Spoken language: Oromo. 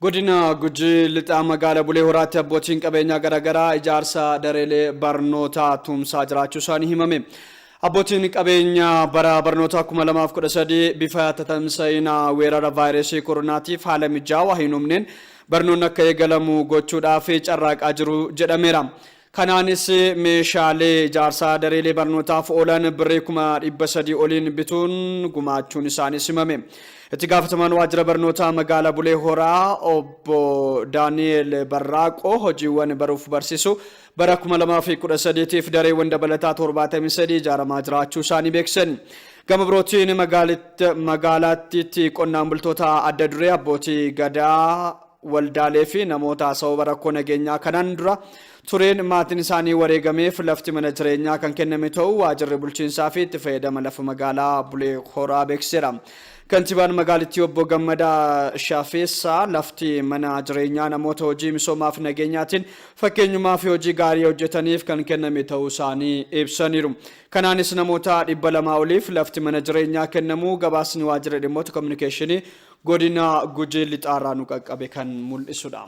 Godina Gujii lixaa magaalaa Bulee Horaatti abbootiin qabeenyaa garaagaraa ijaarsa dareelee barnootaa tumsaa jiraachuu isaanii himame. Abbootiin qabeenyaa bara barnootaa 2013 bifa tatamsa'inaa weerara vaayirasii koronaatiif haala mijaawaa hin uumneen barnoonni akka eegalamu gochuudhaaf carraaqaa jiru jedhameera. Kanaanis meeshaalee ijaarsaa dareelee barnootaaf oolan birrii 300 oliin bituun gumaachuun isaanii himame. Itti gaafatamaan waajjira barnootaa magaalaa Bulee Horaa obbo Daani'eel Barraaqoo hojiiwwan baruuf barsiisuu bara 2013tiif dareewwan dabalataa 73 ijaaramaa jiraachuu isaanii beeksisan. Gama birootiin magaalaatti qonnaan bultoota adda duree abbootii gadaa waldaalee fi namoota sababa rakkoo nageenyaa kanaan dura tureen maatiin isaanii wareegameef lafti mana jireenyaa kan kenname ta'uu waajjirri bulchiinsaa fi itti fayyadama lafa magaalaa Bulee Horaa beeksiseera. Kantiibaan magaalittii obbo Gammadaa Shaafeessaa lafti mana jireenyaa namoota hojii misoomaaf nageenyaatiin fakkeenyumaa fi hojii gaarii hojjetaniif kan kenname ta'uu isaanii ibsaniiru. Kanaanis namoota 200 oliif lafti mana jireenyaa kennamuu gabaasni waajjira dhimmoota kominikeeshinii godina Gujii lixaarraa nu qaqqabe kan mul'isudha.